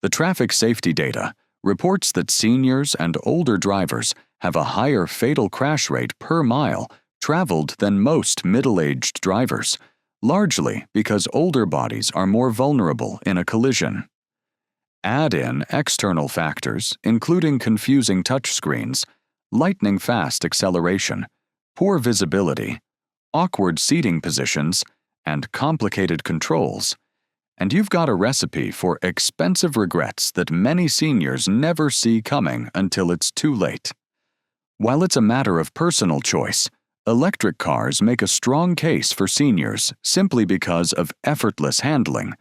The traffic safety data reports that seniors and older drivers have a higher fatal crash rate per mile traveled than most middle-aged drivers, largely because older bodies are more vulnerable in a collision. Add in external factors, including confusing touchscreens, lightning-fast acceleration, poor visibility, awkward seating positions, and complicated controls, and you've got a recipe for expensive regrets that many seniors never see coming until it's too late. While it's a matter of personal choice, electric cars make a strong case for seniors simply because of effortless handling,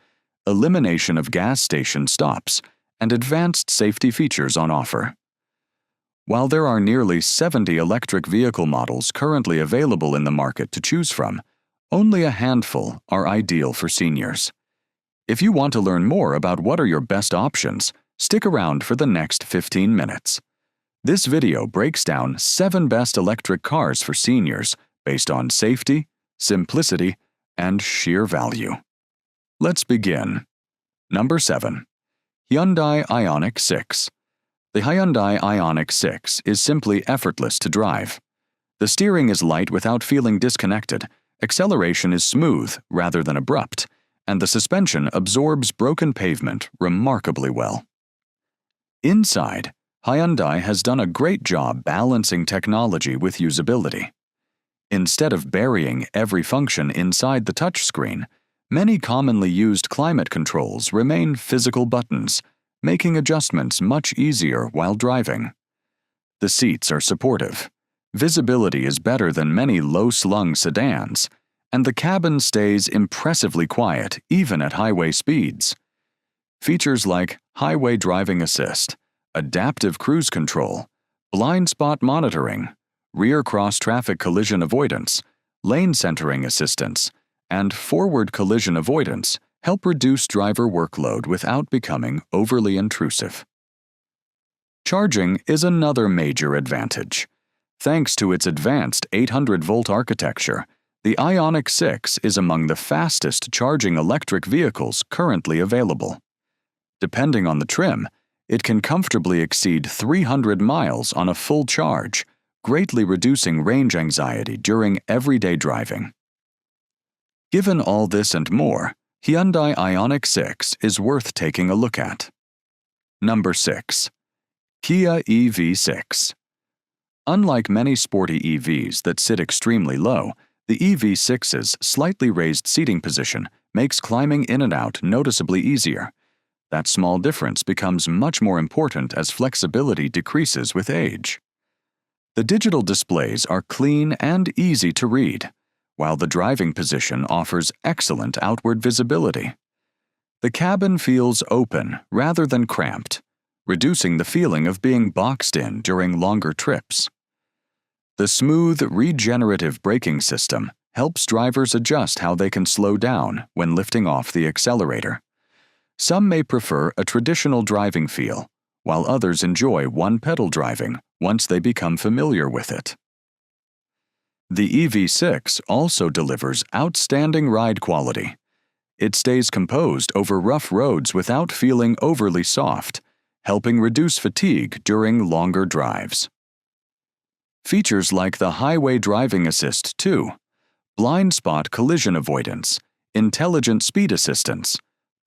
elimination of gas station stops, and advanced safety features on offer. While there are nearly 70 electric vehicle models currently available in the market to choose from, only a handful are ideal for seniors. If you want to learn more about what are your best options, stick around for the next 15 minutes. This video breaks down 7 best electric cars for seniors based on safety, simplicity, and sheer value. Let's begin. Number 7. Hyundai Ioniq 6. The Hyundai Ioniq 6 is simply effortless to drive. The steering is light without feeling disconnected, acceleration is smooth rather than abrupt, and the suspension absorbs broken pavement remarkably well. Inside, Hyundai has done a great job balancing technology with usability. Instead of burying every function inside the touchscreen, many commonly used climate controls remain physical buttons, making adjustments much easier while driving. The seats are supportive. Visibility is better than many low-slung sedans, and the cabin stays impressively quiet even at highway speeds. Features like highway driving assist, adaptive cruise control, blind spot monitoring, rear cross-traffic collision avoidance, lane centering assistance, and forward collision avoidance help reduce driver workload without becoming overly intrusive. Charging is another major advantage. Thanks to its advanced 800-volt architecture, the Ioniq 6 is among the fastest charging electric vehicles currently available. Depending on the trim, it can comfortably exceed 300 miles on a full charge, greatly reducing range anxiety during everyday driving. Given all this and more, Hyundai Ioniq 6 is worth taking a look at. Number 6. Kia EV6. Unlike many sporty EVs that sit extremely low, the EV6's slightly raised seating position makes climbing in and out noticeably easier. That small difference becomes much more important as flexibility decreases with age. The digital displays are clean and easy to read, while the driving position offers excellent outward visibility. The cabin feels open rather than cramped, reducing the feeling of being boxed in during longer trips. The smooth, regenerative braking system helps drivers adjust how they can slow down when lifting off the accelerator. Some may prefer a traditional driving feel, while others enjoy one-pedal driving once they become familiar with it. The EV6 also delivers outstanding ride quality. It stays composed over rough roads without feeling overly soft, helping reduce fatigue during longer drives. Features like the Highway Driving Assist 2, blind spot collision avoidance, intelligent speed assistance,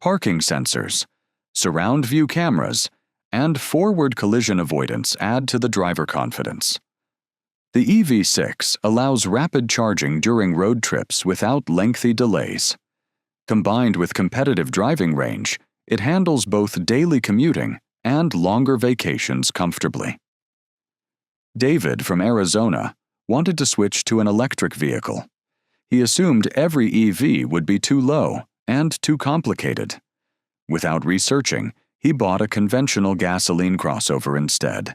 parking sensors, surround view cameras, and forward collision avoidance add to the driver confidence. The EV6 allows rapid charging during road trips without lengthy delays. Combined with competitive driving range, it handles both daily commuting and longer vacations comfortably. David from Arizona wanted to switch to an electric vehicle. He assumed every EV would be too low and too complicated. Without researching, he bought a conventional gasoline crossover instead.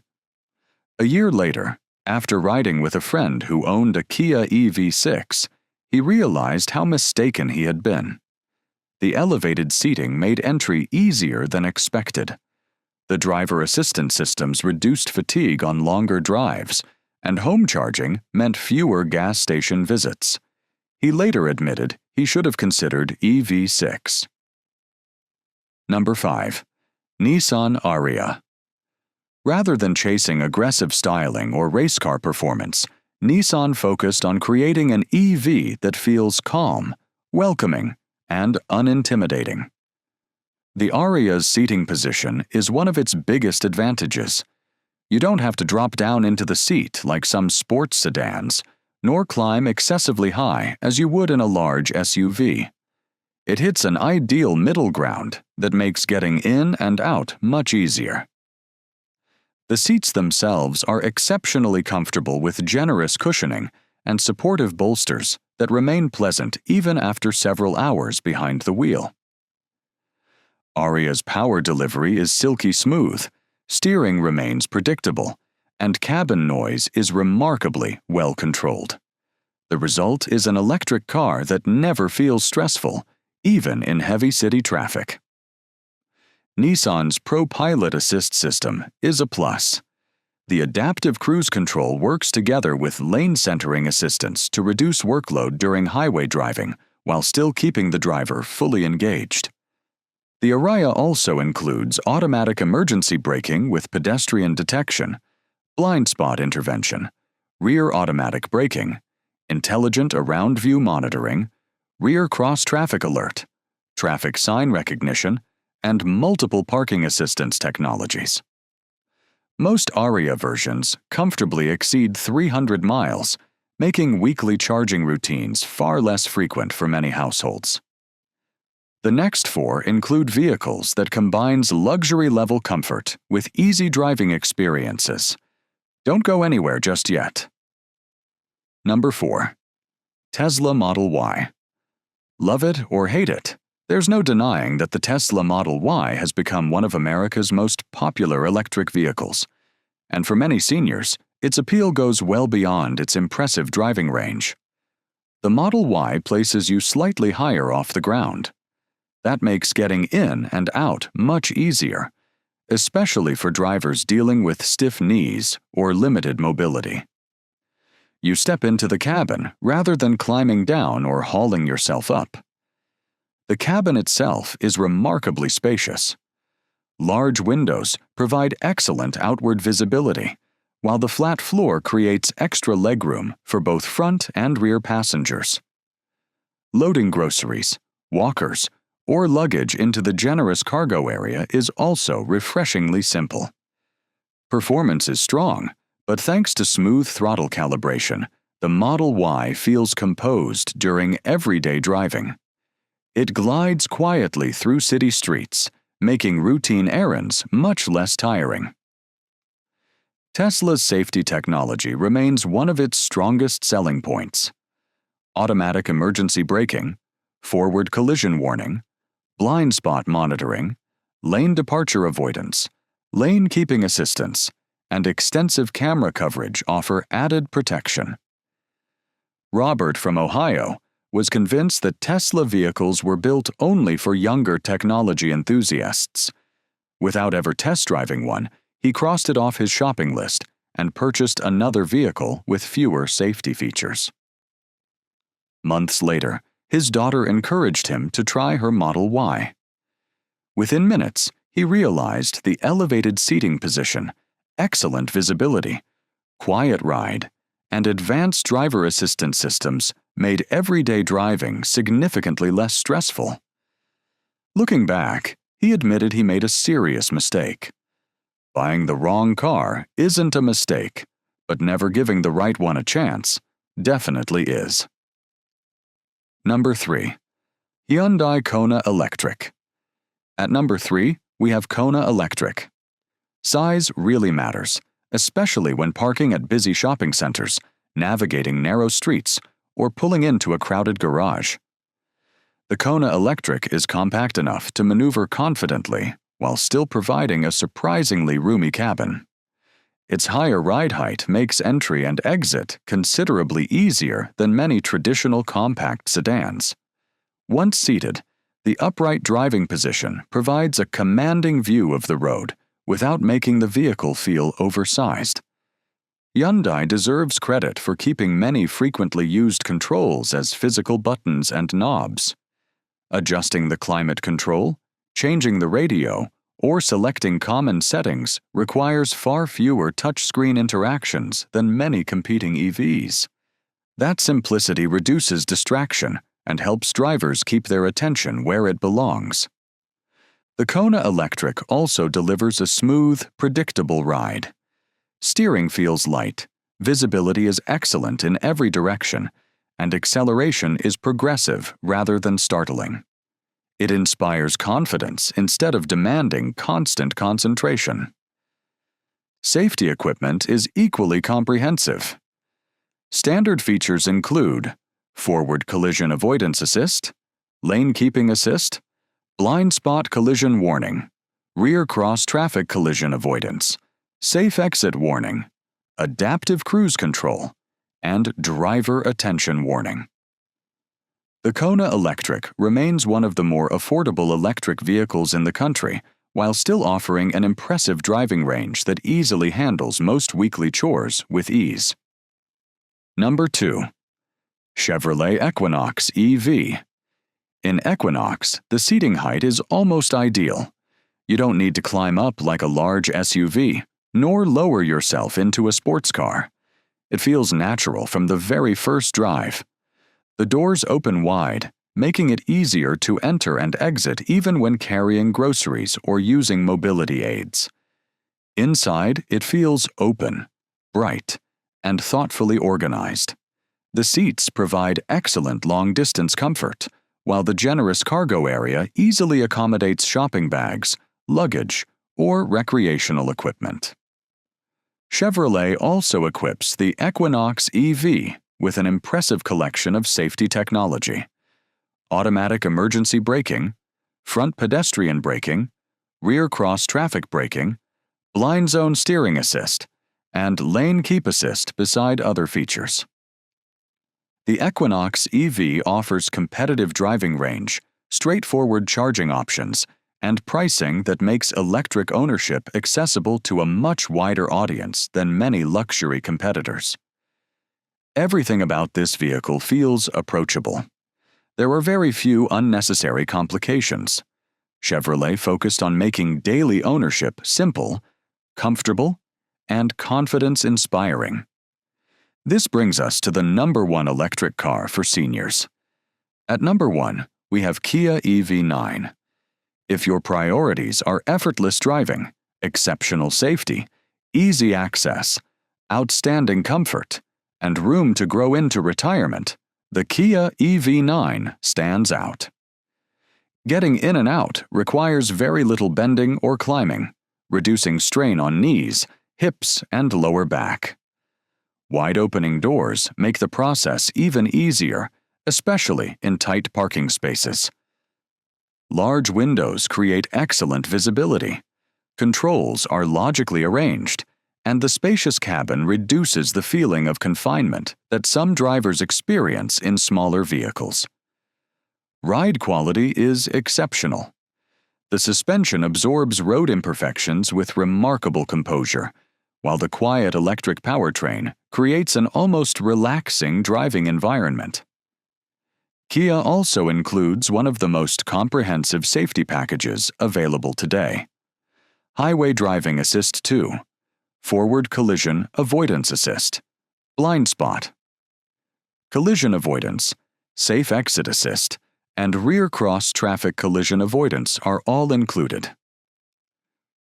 A year later, after riding with a friend who owned a Kia EV6, he realized how mistaken he had been. The elevated seating made entry easier than expected. The driver assistance systems reduced fatigue on longer drives, and home charging meant fewer gas station visits. He later admitted he should have considered EV6. Number 5. Nissan Ariya. Rather than chasing aggressive styling or race car performance, Nissan focused on creating an EV that feels calm, welcoming, and unintimidating. The Ariya's seating position is one of its biggest advantages. You don't have to drop down into the seat like some sports sedans, nor climb excessively high as you would in a large SUV. It hits an ideal middle ground that makes getting in and out much easier. The seats themselves are exceptionally comfortable with generous cushioning and supportive bolsters that remain pleasant even after several hours behind the wheel. Ariya's power delivery is silky smooth, steering remains predictable, and cabin noise is remarkably well controlled. The result is an electric car that never feels stressful, even in heavy city traffic. Nissan's Pro Pilot Assist system is a plus. The adaptive cruise control works together with lane centering assistance to reduce workload during highway driving while still keeping the driver fully engaged. The Ariya also includes automatic emergency braking with pedestrian detection, blind spot intervention, rear automatic braking, intelligent around-view monitoring, rear cross-traffic alert, traffic sign recognition, and multiple parking assistance technologies. Most Ariya versions comfortably exceed 300 miles, making weekly charging routines far less frequent for many households. The next four include vehicles that combines luxury-level comfort with easy driving experiences. Don't go anywhere just yet. Number 4. Tesla Model Y. Love it or hate it, there's no denying that the Tesla Model Y has become one of America's most popular electric vehicles. And for many seniors, its appeal goes well beyond its impressive driving range. The Model Y places you slightly higher off the ground. That makes getting in and out much easier, especially for drivers dealing with stiff knees or limited mobility. You step into the cabin rather than climbing down or hauling yourself up. The cabin itself is remarkably spacious. Large windows provide excellent outward visibility, while the flat floor creates extra legroom for both front and rear passengers. Loading groceries, walkers, or luggage into the generous cargo area is also refreshingly simple. Performance is strong, but thanks to smooth throttle calibration, the Model Y feels composed during everyday driving. It glides quietly through city streets, making routine errands much less tiring. Tesla's safety technology remains one of its strongest selling points. Automatic emergency braking, forward collision warning, blind spot monitoring, lane departure avoidance, lane keeping assistance, and extensive camera coverage offer added protection. Robert from Ohio was convinced that Tesla vehicles were built only for younger technology enthusiasts. Without ever test driving one, he crossed it off his shopping list and purchased another vehicle with fewer safety features. Months later, his daughter encouraged him to try her Model Y. Within minutes, he realized the elevated seating position, excellent visibility, quiet ride, and advanced driver assistance systems made everyday driving significantly less stressful. Looking back, he admitted he made a serious mistake. Buying the wrong car isn't a mistake, but never giving the right one a chance definitely is. Number 3. Hyundai Kona Electric. At number 3, we have Kona Electric. Size really matters, especially when parking at busy shopping centers, navigating narrow streets, or pulling into a crowded garage. The Kona Electric is compact enough to maneuver confidently while still providing a surprisingly roomy cabin. Its higher ride height makes entry and exit considerably easier than many traditional compact sedans. Once seated, the upright driving position provides a commanding view of the road without making the vehicle feel oversized. Hyundai deserves credit for keeping many frequently used controls as physical buttons and knobs. Adjusting the climate control, changing the radio, or selecting common settings requires far fewer touchscreen interactions than many competing EVs. That simplicity reduces distraction and helps drivers keep their attention where it belongs. The Kona Electric also delivers a smooth, predictable ride. Steering feels light, visibility is excellent in every direction, and acceleration is progressive rather than startling. It inspires confidence instead of demanding constant concentration. Safety equipment is equally comprehensive. Standard features include forward collision avoidance assist, lane keeping assist, blind spot collision warning, rear cross traffic collision avoidance, safe exit warning, adaptive cruise control, and driver attention warning. The Kona Electric remains one of the more affordable electric vehicles in the country, while still offering an impressive driving range that easily handles most weekly chores with ease. Number 2. Chevrolet Equinox EV. In Equinox, the seating height is almost ideal. You don't need to climb up like a large SUV, nor lower yourself into a sports car. It feels natural from the very first drive. The doors open wide, making it easier to enter and exit even when carrying groceries or using mobility aids. Inside, it feels open, bright, and thoughtfully organized. The seats provide excellent long-distance comfort, while the generous cargo area easily accommodates shopping bags, luggage, or recreational equipment. Chevrolet also equips the Equinox EV with an impressive collection of safety technology: automatic emergency braking, front pedestrian braking, rear cross-traffic braking, blind zone steering assist, and lane keep assist beside other features. The Equinox EV offers competitive driving range, straightforward charging options, and pricing that makes electric ownership accessible to a much wider audience than many luxury competitors. Everything about this vehicle feels approachable. There are very few unnecessary complications. Chevrolet focused on making daily ownership simple, comfortable, and confidence-inspiring. This brings us to the number 1 electric car for seniors. At number 1, we have Kia EV9. If your priorities are effortless driving, exceptional safety, easy access, outstanding comfort, and room to grow into retirement, the Kia EV9 stands out. Getting in and out requires very little bending or climbing, reducing strain on knees, hips, and lower back. Wide-opening doors make the process even easier, especially in tight parking spaces. Large windows create excellent visibility. Controls are logically arranged, and the spacious cabin reduces the feeling of confinement that some drivers experience in smaller vehicles. Ride quality is exceptional. The suspension absorbs road imperfections with remarkable composure, while the quiet electric powertrain creates an almost relaxing driving environment. Kia also includes one of the most comprehensive safety packages available today: Highway Driving Assist 2, Forward Collision Avoidance Assist, Blind Spot, Collision Avoidance, Safe Exit Assist, and Rear Cross Traffic Collision Avoidance are all included.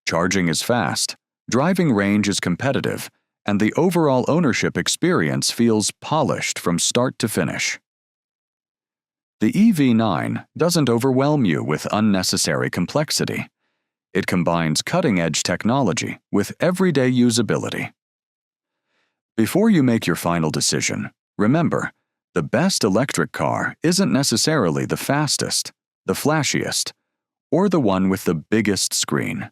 Charging is fast, driving range is competitive, and the overall ownership experience feels polished from start to finish. The EV9 doesn't overwhelm you with unnecessary complexity. It combines cutting-edge technology with everyday usability. Before you make your final decision, remember, the best electric car isn't necessarily the fastest, the flashiest, or the one with the biggest screen.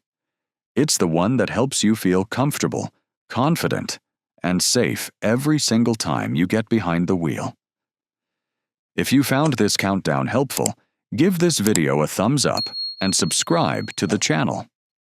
It's the one that helps you feel comfortable, confident, and safe every single time you get behind the wheel. If you found this countdown helpful, give this video a thumbs up and subscribe to the channel.